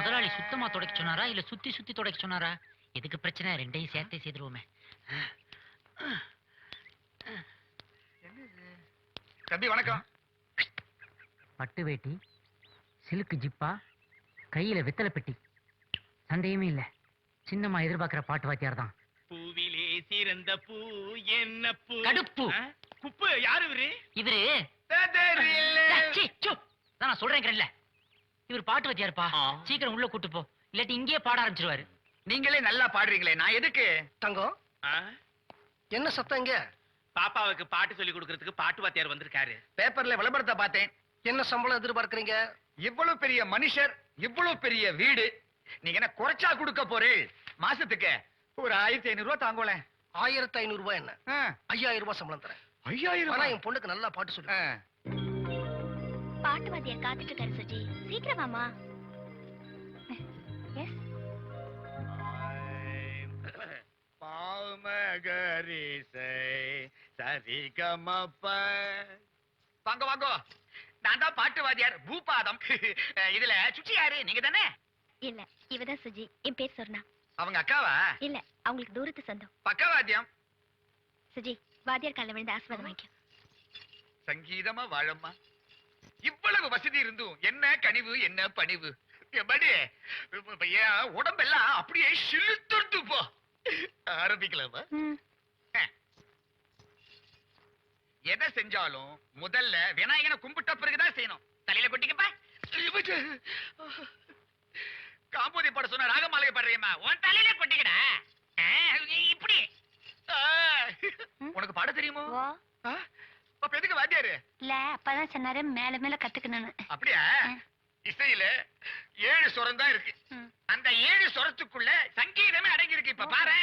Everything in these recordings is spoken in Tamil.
முதலாளி சுத்தமா துடைக்க சொன்னாரா இல்ல சுத்தி சுத்தி துடைக்க சொன்னாரா? எதுக்கு பிரச்சனை? ரெண்டையும் சேர்த்தே செய்துருவோமே. தம்பி வணக்கம். பட்டு வேட்டி, சிலுக்கு ஜிப்பா, கையில வெத்தலை பெட்டி. சந்தேகமே இல்ல, சின்னம்மா எதிர்பார்க்கிற பாட்டு வாத்தியார் தான். பூவிலே சிறந்த பூ என்ன பூ? கடுப்பு. குப்பு. யாரு இவரு? இவரு நான் சொல்றேன். இவர் பாட்டு வாத்தியாருப்பா. சீக்கிரம் உள்ள கூட்டு போ, இல்லாட்டி இங்கேயே பாட ஆரம்பிச்சிருவாரு. நீங்களே நல்லா பாடுறீங்களே, நான் எதுக்கு? தங்கம், என்ன சத்தம் இங்க? பாப்பாவுக்கு பாட்டு சொல்லி கொடுக்கறதுக்கு பாட்டு வாத்தியார் வந்திருக்காரு. பேப்பர்ல விளம்பரத்தை பார்த்தேன். என்ன சம்பளம் எதிர்பார்க்கறீங்க? இவ்வளவு பெரிய மனுஷர், இவ்வளவு பெரிய வீடு, நீங்க என்ன குறைச்சா கொடுக்க போறீங்க? மாசத்துக்கு ஒரு 1500 ரூபாய் தாங்கோல. 1500 ரூபாய் என்ன? 5000 ரூபாய் சம்பளம் தரேன். 5000? ஆனா என் பொண்ணுக்கு நல்லா பாட்டு சொல்லு. பாட்டு வாத்தியார் காத்துட்டு இருக்காரு சுஜி, சீக்கிரம் வாமா. எஸ். பாமகரிசை சரிகமப்ப. வாங்க வாங்க, நான் தான் பாட்டு வாத்தியார் பூபாதம். இதுல சுச்சி யாரு? நீங்க தானே? இல்ல, இவதான் சுஜி. என் பேர் சொர்ணா. அவங்க அக்காவா? இல்ல, அவங்களுக்கு தூரத்து சொந்தம். பக்கவாத்தியம். சுஜி, வாத்தியார் கால விழுந்து ஆசீர்வாதம் வாங்கிக்க. சங்கீதமா வாழம்மா. இவ்வளவு வசதி இருந்தும் என்ன கனிவு, என்ன பணிவு. எப்படி உடம்பெல்லாம் அப்படியே சிலுத்துட்டு போ. ஆரம்பிக்கலாமா? எதை செஞ்சாலும் முதல்ல விநாயகனை கும்பிட்ட பிறகுதான் செய்யணும். தலையில கொட்டிக்கப்பா. காம்போதி பாட சொன்ன ராகமாலையை பாடுறியம்மா, உன் தலையில கொட்டிக்கடா. இப்படி உனக்கு பாட தெரியுமோ? அப்ப எதுக்கு வாத்தியாரு? இல்ல, அப்பதான் சொன்னாரு மேல மேல கத்துக்கணும்னு. அப்படியா? இசையில 7 சுரம் தான் இருக்கு. அந்த 7 சுரத்துக்குள்ள சங்கீதமே அடங்கி இருக்கு. இப்ப பாரு.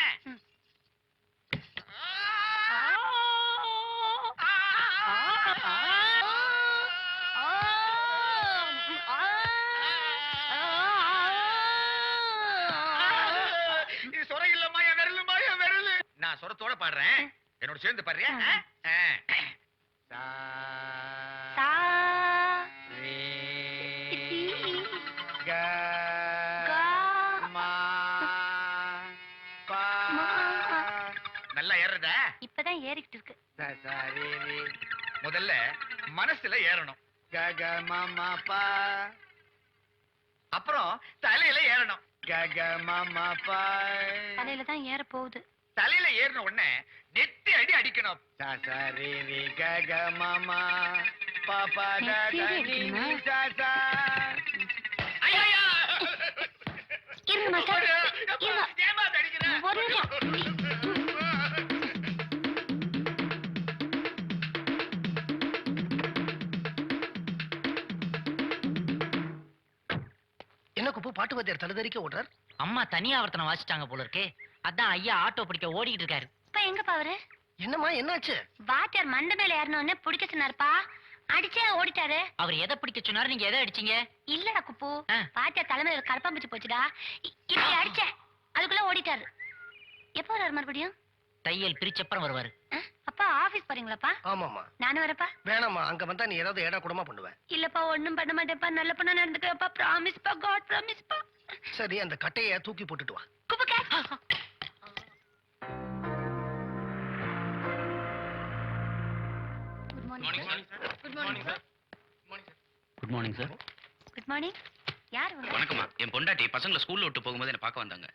இது சுரம் இல்லம்மா, என் விரலுமா, என் விரலு. நான் சுரத்தோட பாடுறேன், என்னோட சேர்ந்து பாடுறியா? நல்லா ஏறத? இப்பதான் ஏறிக்கிட்டு இருக்கு. முதல்ல மனசுல ஏறணும். அப்புறம் தலையில ஏறணும். தலையில தான் ஏற போகுது. தலையில ஏறின உடனே நெத்தி அடி அடிக்கணும். என்ன குப்பு, பாட்டு வாத்தியார் தடுதறிக்க ஓடுறார்? அம்மா தனியா ஆவர்த்தனம் வாசிட்டாங்க போல இருக்கே, அதான் ஐயா ஆட்டோ பிடிக்க ஓடிக்கிட்டு இருக்காரு. இப்ப எங்க பாவரு? என்னம்மா, என்னாச்சு? வாத்தியார் மண்டை மேல ஏறணும்னு பிடிக்க சொன்னாருப்பா, அடிச்சே ஓடிட்டாரு. அவர் எதை பிடிக்க சொன்னாரு, நீங்க எதை அடிச்சீங்க? இல்லடா குப்பு, வாத்தியார் தலைமையில கரப்பாம்பூச்சி போச்சுடா, இப்படி அடிச்சேன், அதுக்குள்ள ஓடிட்டாரு. எப்ப வர்றாரு மறுபடியும்? தையல் பிரிச்சப்பறம் வருவாரு. அப்பா ஆபீஸ் போறீங்களாப்பா? ஆமாமா. நானும் வரப்பா. வேணாமா, அங்க வந்தா நீ ஏதாவது ஏடா கூடமா பண்ணுவேன். இல்லப்பா, ஒண்ணும் பண்ண மாட்டேப்பா, நல்ல பண்ண நடந்துக்கப்பா, ப்ராமிஸ் பா, காட் ப்ராமிஸ் பா. சரி, அந்த கட்டைய தூக்கி போட்டுட்டு வா. குப்புக்கா. Good morning sir. Good morning sir. Good morning sir. Good morning. யார் வந்தா? வணக்கம்மா. என் பொண்டாட்டி பசங்களை ஸ்கூல்ல விட்டு போகும்போது என்ன பார்க்க வந்தாங்க.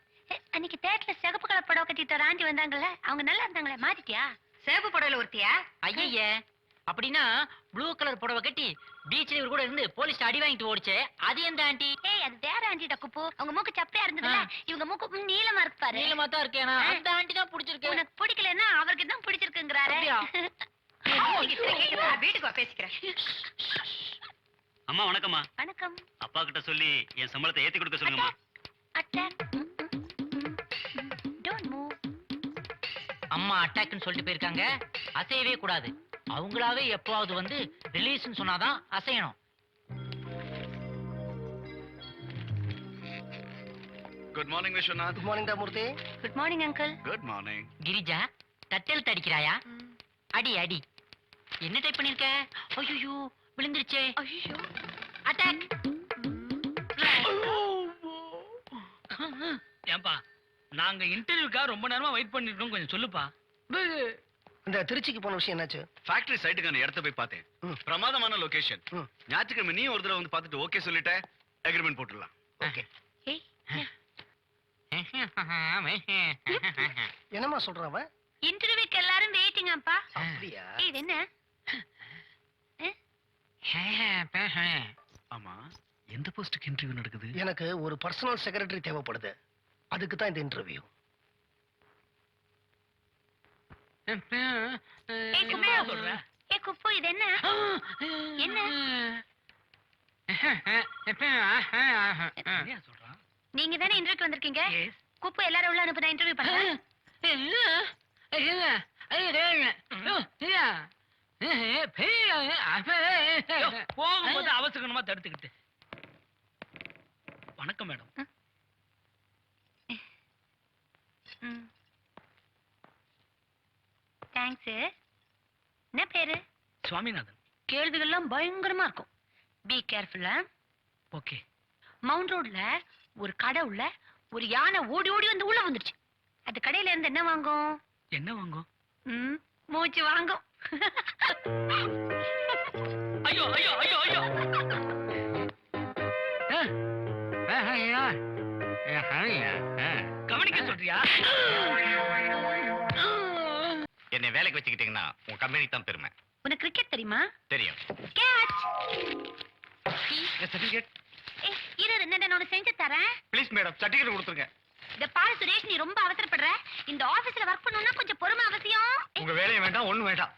அன்னைக்கு தேட்டர்ல சிகப்பு கலர் புடவை கட்டிட்டு ஒரு ஆண்டி வந்தாங்கல்ல, அவங்க நல்லா இருந்தாங்களே, மாத்திட்டியா? சிவப்பு புடவையில ஒருத்தியா? ஐய, அப்படின்னா ப்ளூ கலர் புடவை கட்டி பீச்ல இவர் கூட இருந்து போலீஸ் அடி வாங்கிட்டு ஓடிச்சே, அது எந்த ஆண்டி? ஏய், அது வேற ஆண்டி டக்குப்பு. அவங்க மூக்கு சப்பையா இருந்ததுல, இவங்க மூக்கு நீளமா இருக்கு பாரு. நீளமா தான் இருக்கேனா? அந்த ஆண்டி தான் பிடிச்சிருக்கு. உனக்கு பிடிக்கலன்னா அவருக்கு தான் பிடிச்சிருக்குங்கறாரே. வீட்டுக்கு வா, பேசிக்கிறேன். அம்மா வணக்கம்மா. வணக்கம். அப்பா கிட்ட சொல்லி என் சம்பளத்தை ஏத்தி கொடுக்க சொல்லுங்கம்மா. அட்டாக். Don't move. அம்மா அட்டாக்னு சொல்லிட்டு போயிருக்காங்க, அசையவே கூடாது. அவங்களாவே எப்பவாவது வந்து ரிலீஸ்னு சொன்னாதான் அசையணும். Good morning Vishwanath. Good morning Murthy. Good morning uncle. Good morning. Girija, தட்டெழுத்து அடிக்கிறாயா? அடி அடி. என்ன டைப் பண்ணிருக்க? ஐயோ, விழுந்துருச்சே. ஐயோ, அட்டாக். ஏன்பா நாங்க இன்டர்வியூக்காக ரொம்ப நேரமா வெயிட் பண்ணிட்டு இருக்கோம், கொஞ்சம் சொல்லுப்பா. இந்த திருச்சிக்கு போன விஷயம் என்னாச்சு? ஃபேக்டரி சைட்டுக்கான இடத்த போய் பார்த்தேன். ம். பிரமாதமான லொகேஷன். ம். ஞாயிற்றுக்கிழமை நீ ஒரு தடவை வந்து பார்த்துட்டு ஓகே சொல்லிட்ட, அக்ரிமெண்ட் போட்டுடலாம். ஓகே. ஏய் என்னம்மா சொல்றான் அவன்? இன்டர்வியூக்கு எல்லாரும் வெயிட்டிங் அப்பா. அப்படியா? ஏய் இது என்ன? ஆமா, எந்த போஸ்டுக்கு இன்டர்வியூ நடக்குது? எனக்கு ஒரு பர்சனல் செக்ரட்டரி தேவைப்படுது. அதுக்கு தான் இந்த இன்டர்வியூ. ஏய் குப்பு சொல்ற? ஏய் குப்பு இது என்ன? என்ன? என்ன சொல்றான்? நீங்க தானே இன்டர்வியூக்கு வந்திருக்கீங்க? குப்பு எல்லாரும் உள்ள அனுப்பு, நான் இன்டர்வியூ பண்றேன். போகும்போது அவசரமா தடுத்துக்கிட்டு. வணக்கம் மேடம். தேங்க்ஸ். என்ன பேரு? சுவாமிநாதன். கேள்விகள்லாம் பயங்கரமா இருக்கும். பி கேர்ஃபுல்லா. ஓகே. மவுண்ட் ரோட்ல ஒரு கடை உள்ள ஒரு யானை ஓடி ஓடி வந்து உள்ள வந்துருச்சு. அது கடையில இருந்து என்ன வாங்கும்? என்ன வாங்கும்? மூச்சு வாங்கும். ஐயோ ஐயோ ஐயோ ஐயோ. கவனிக்க சொல்றியா? என்னை வேலைக்கு வச்சுக்கிட்டீங்கன்னா உங்க கம்பெனி தான் பெருமை. உனக்கு கிரிக்கெட் தெரியுமா? தெரியும். கேட்ச். சர்டிபிகேட் ஏய் இரு நான் உனக்கு செஞ்சு தரேன். ப்ளீஸ் மேடம், சர்டிபிகேட் கொடுத்துருங்க. இந்த பாரு சுரேஷ், நீ ரொம்ப அவசரப்படுற. இந்த ஆபீஸ்ல வர்க் பண்ணனும்னா கொஞ்சம் பொறுமை அவசியம். உங்க வேலையை வேண்டாம், ஒண்ணும் வேண்டாம்.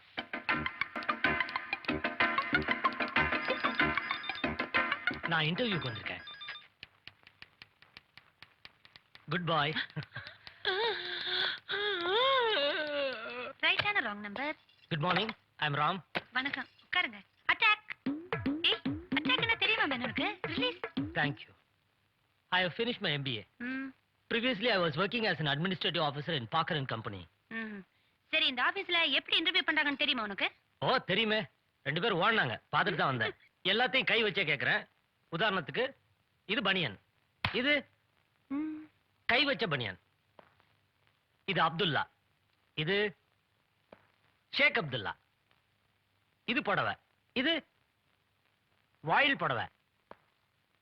நான் இன்டர்வியூக்கு வந்திருக்கேன். Goodbye. ரைட்டான wrong number. Good morning, I am Ram. வணக்கம், உட்காருங்க. அட்டாக். ஏய் அட்டாக் என்ன தெரியுமா உனக்கு? Release. Thank you. I have finished my MBA. Previously, I was working as an administrative officer in Parker and Company. சரி, இந்த ஆபீஸ்ல எப்படி இன்டர்வியூ பண்றாங்கன்னு தெரியுமா உனக்கு? ஓ தெரியுமே, 2 பேர் ஓடுனாங்க, பார்த்துட்டு தான் வந்தேன். எல்லாத்தையும் கை வச்சே கேட்கறேன். உதாரணத்துக்கு இது பனியன், இது கை வச்ச பனியன், இது அப்துல்லா, இது ஷேக் அப்துல்லா, இது புடவை, இது வாயில் புடவை,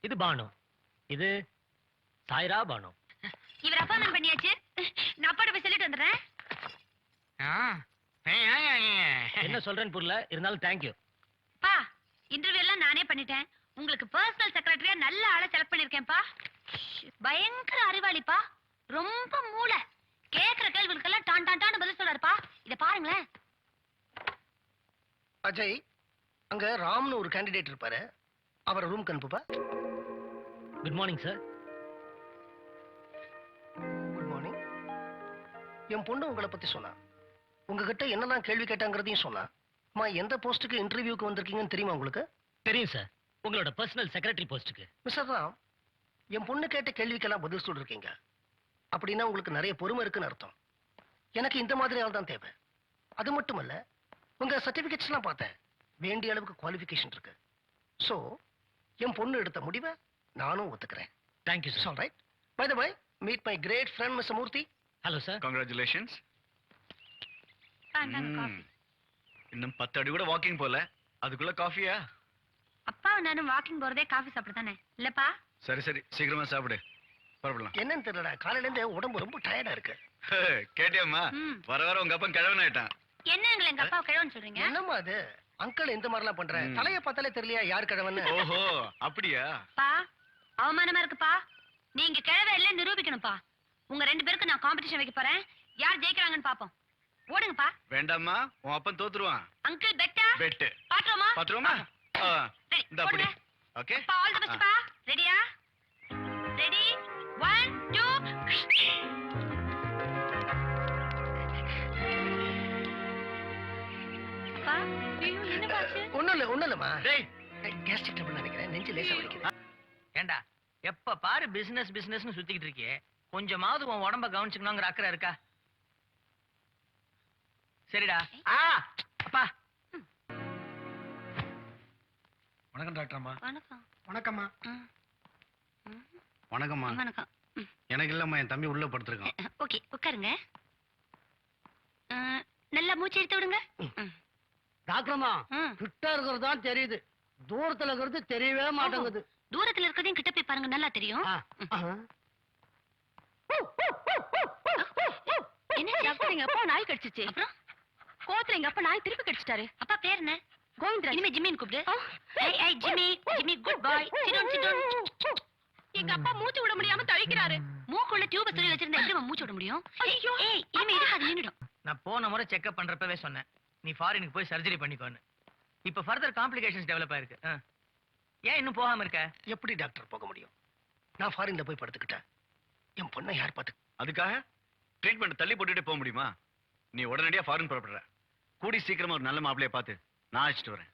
இது பானு, இது சாய்ரா பானு. இவர் அப்பாயின்மெண்ட் பண்ணியாச்சு. நான் அப்பாட்ட போய் சொல்லிட்டு வந்துடுறேன். என்ன சொல்றேன்னு புரியல, இருந்தாலும் தேங்க்யூ. பா இன்டர்வியூ எல்லாம் நானே பண்ணிட்டேன். உங்களுக்கு பர்சனல் செக்ரட்டரியா நல்ல ஆளை செலக்ட் பண்ணிருக்கேன்ப்பா. பயங்கர அறிவாளிப்பா, ரொம்ப மூளை. கேக்குற கேள்விகளுக்கெல்லாம் டான் டான் டான் பதில் சொல்றாருப்பா. இத பாருங்களேன். அஜய், அங்க ராம்னு ஒரு கேண்டிடேட் இருப்பாரு, அவரை ரூம்க்கு அனுப்புப்பா. Good morning sir. Good morning. என் பொண்ணு உங்களை பத்தி சொன்னா, உங்ககிட்ட என்னெல்லாம் கேள்வி கேட்டாங்கிறதையும் சொன்னா. அம்மா, எந்த போஸ்ட்டுக்கு இன்டர்வியூக்கு வந்திருக்கீங்கன்னு தெரியுமா உங்களுக்கு? தெரியும் சார், உங்களோட பர்சனல் செக்ரட்டரி போஸ்ட்டுக்கு. மிஸ்டர் ராம், என் பொண்ணு கேட்ட கேள்விக்கெல்லாம் பதில் சொல்லிருக்கீங்க. அப்படின்னா உங்களுக்கு நிறைய பொறுமை இருக்குன்னு அர்த்தம். எனக்கு இந்த மாதிரி ஆள் தான் தேவை. அது மட்டுமல்ல, உங்க சர்டிபிகேட்ஸ் எல்லாம் பார்த்தேன், வேண்டிய அளவுக்கு குவாலிஃபிகேஷன் இருக்கு. சோ என் பொண்ணு எடுத்த முடிவை நானும் ஒத்துக்கிறேன். Thank you sir. All right. By the way, meet my great friend mister Murthy. Hello sir. Congratulations. இந்தாங்க காஃபி. இன்னும் 10 அடி கூட வாக்கிங் போல, அதுக்குள்ள காஃபியா? அப்பா நானும் வாக்கிங் போறதே காஃபி சாப்பிட தானே இல்லப்பா? சரி சரி, சீக்கிரமா சாப்பிடு, புறப்படலாம். என்னன்னு தெரியல, காலையில இருந்து உடம்பு ரொம்ப டயர்டா இருக்கு. கேட்டியம்மா, வர வர உங்க அப்பன் கிழவன் ஆயிட்டான். என்னங்க எங்க அப்பா கிழவன் சொல்றீங்க? என்னம்மா அது, அங்கிள் இந்த மாதிரி எல்லாம் பண்ற? தலைய பார்த்தாலே தெரியலையா யார் கிழவன்னு? ஓஹோ அப்படியா? பா அவமானமா இருக்குப்பா. நீங்க கிழவ இல்ல நிரூபிக்கணும்ப்பா. உங்க 2 பேருக்கு நான் காம்படிஷன் வைக்க போறேன். யார் ஜெயிக்கிறாங்கன்னு பாப்போம். ஓடுங்கப்பா. வேண்டாம்மா, உன் அப்பன் தோத்துருவான். அங்கிள் பெட்டா? பெட் பாத்துறோமா? பாத்துருவோமா? ரெடி. இந்த அப்படி. ஓகே. பா ஆல் தி பெஸ்ட் பா. ரெடியா? ரெடி 1 2. பா ஐயோ என்ன பாச்சு? ஒண்ணும் இல்லம்மா, டேய் கேஸ்ட்ரிக் ட்ரபிள் நினைக்கிறேன், நெஞ்சு லேசா வலிக்குது. ஏண்டா எப்ப பாரு பிசினஸ் பிசினஸ்னு சுத்திக்கிட்டு இருக்கியே, கொஞ்சமாவது உன் உடம்ப கவனிச்சுக்கணுங்கிற அக்கறை இருக்கா? சரிடா. அப்பா வணக்கம் டாக்டர் அம்மா. வணக்கம். வணக்கம்மா. வணக்கம்மா. வணக்கம். எனக்கு இல்லம்மா, என் தம்பி உள்ள படுத்திருக்கான். ஓகே உட்காருங்க. நல்லா மூச்சு எடுத்து விடுங்க. டாக்டர்மா ம். கிட்ட இருக்கிறது தான் தெரியுது, தூரத்துல இருக்கிறது தெரியவே மாட்டேங்குது. தூரத்துல இருக்கிறதையும் கிட்ட போய் பாருங்க, நல்லா தெரியும். என்ன டாக்டர், எங்க அப்பா நாய் கடிச்சிச்சு. அப்புறம் கோத்துல எங்க அப்பா நாய் திருப்பி கடிச்சிட்டாரு. அப்பா பேர் என்ன? கோவிந்தராஜ். இனிமே ஜிம்மின்னு கூப்பிடு. ஏய் ஏய் Jimmy, Jimmy goodbye. Sit down. எங்க அப்பா மூச்சு விட முடியாம தவிக்கிறாரு. மூக்குள்ள டியூப சொல்லி வச்சிருந்தா எப்படி மூச்சு விட முடியும்? ஐயோ ஏய் இனிமே இருக்காது, நின்னுடும். நான் போன முறை செக்அப் பண்றப்பவே சொன்னேன், நீ ஃபாரினுக்கு போய் சர்ஜரி பண்ணிக்கோன்னு. இப்ப ஃபர்தர் காம்ப்ளிகேஷன்ஸ் டெவலப் ஆயிருக்கு. ஏன் இன்னும் போகாம இருக்க? எப்படி டாக்டர் போக முடியும்? நான் ஃபாரின்ல போய் படுத்துக்கிட்டேன். என் பொண்ணை யார் பார்த்து? அதுக்காக ட்ரீட்மெண்ட் தள்ளி போட்டுட்டு போக முடியுமா? நீ உடனடியா ஃபாரின் புறப்படுற. கூடி சீக்கிரமா ஒரு நல்ல மாப்பிளைய பார்த்து நான் அழைச்சிட்டு வரேன்.